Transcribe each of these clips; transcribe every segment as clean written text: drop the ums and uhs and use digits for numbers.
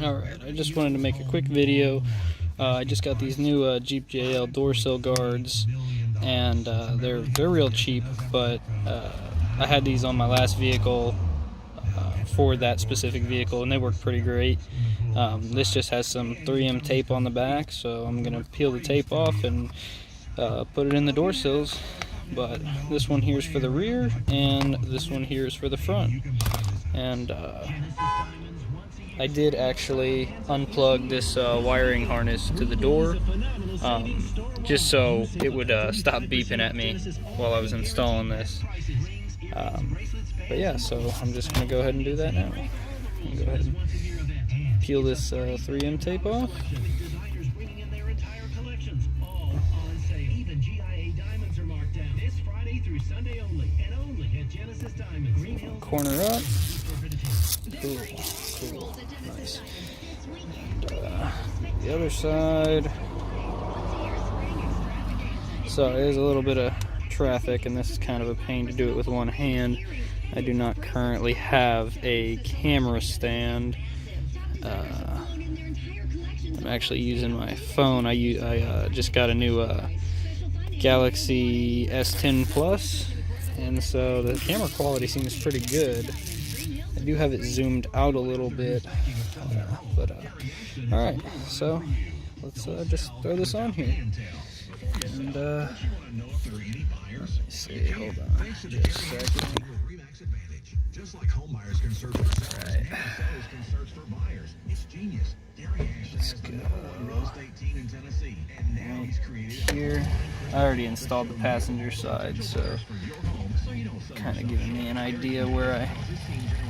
Alright, I just wanted to make a quick video. I just got these new Jeep JL door sill guards, and they're real cheap, but I had these on my last vehicle for that specific vehicle, and they work pretty great. This just has some 3M tape on the back, so I'm going to peel the tape off and put it in the door sills. But this one here is for the rear, and this one here is for the front. And I did actually unplug this wiring harness to the door, just so it would stop beeping at me while I was installing this. But yeah, so I'm just going to go ahead and do that now. Go ahead and peel this 3M tape off. Corner up. Cool, cool, nice. And, the other side. So there's a little bit of traffic, and this is kind of a pain to do it with one hand. I do not currently have a camera stand. I'm actually using my phone. I just got a new Galaxy S10 Plus, and so the camera quality seems pretty good. I do have it zoomed out a little bit, all right, so let's just throw this on here. And let's see, hold on just a second. Alright. Let's go right here. I already installed the passenger side, so kind of giving me an idea where I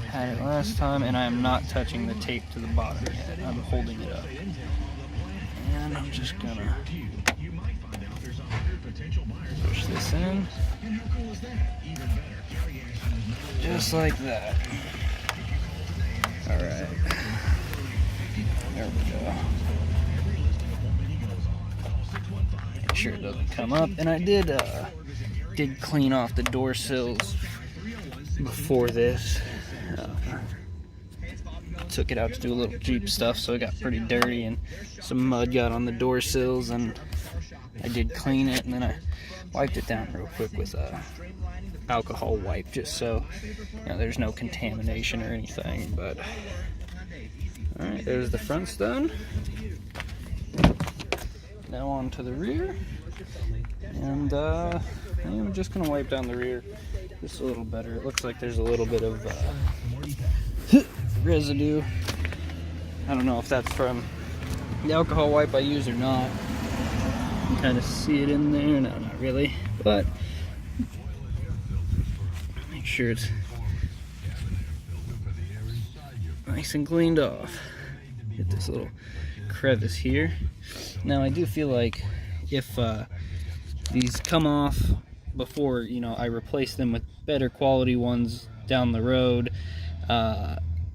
had it last time, and I am not touching the tape to the bottom yet. I'm holding it up. And I'm just gonna push this in, just like that. Alright, there we go. Make sure it doesn't come up. And I did clean off the door sills before this. Took it out to do a little Jeep stuff, so it got pretty dirty, and some mud got on the door sills, and I did clean it, and then I wiped it down real quick with a alcohol wipe, just so there's no contamination or anything. But all right, there's the front's done. Now on to the rear, and I'm just gonna wipe down the rear just a little better. It looks like there's a little bit of residue. I don't know if that's from the alcohol wipe I use or not. You can kind of see it in there. No, not really, but make sure it's nice and cleaned off. Get this little crevice here. Now I do feel like if these come off before I replace them with better quality ones down the road,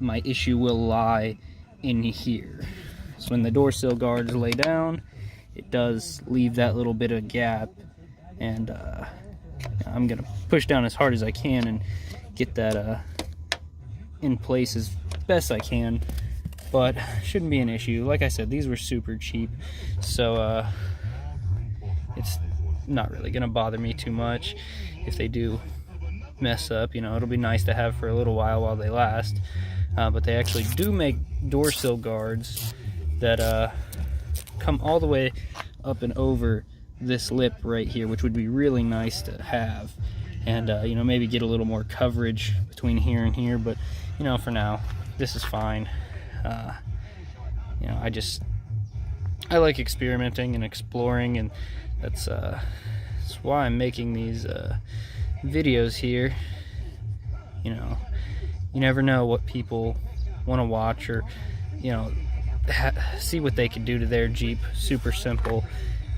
my issue will lie in here. So when the door sill guards lay down, it does leave that little bit of gap, and I'm gonna push down as hard as I can and get that in place as best I can, but shouldn't be an issue. Like I said, these were super cheap, so it's not really gonna bother me too much if they do mess up. It'll be nice to have for a little while they last. But they actually do make door sill guards that come all the way up and over this lip right here, which would be really nice to have, and maybe get a little more coverage between here and here. But for now, this is fine. I like experimenting and exploring, and that's why I'm making these videos here. You never know what people want to watch, or see what they could do to their Jeep. Super simple.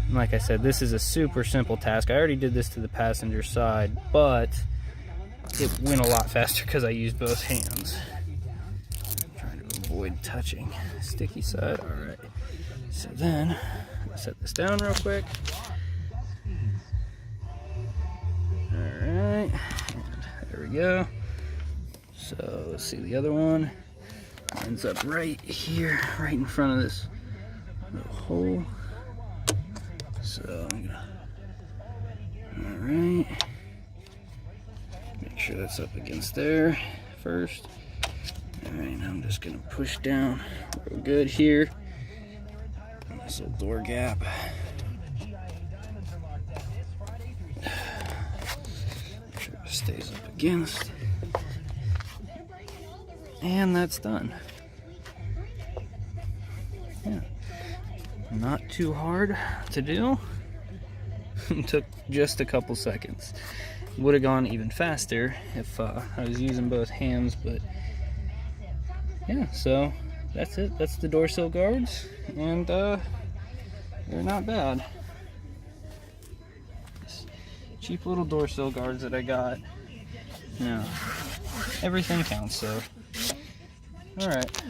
And like I said, this is a super simple task. I already did this to the passenger side, but it went a lot faster because I used both hands. I'm trying to avoid touching the sticky side. Alright, so then I'll set this down real quick. Alright, there we go. So let's see the other one. Lines up right here, right in front of this little hole. So I'm gonna, all right, make sure that's up against there first. All right, now I'm just gonna push down real good here. This little door gap. Make sure it stays up against. And that's done. Yeah. Not too hard to do. It took just a couple seconds. Would have gone even faster if I was using both hands, but yeah, so that's it. That's the door sill guards, and they're not bad. Just cheap little door sill guards that I got. Yeah, everything counts, so. All right.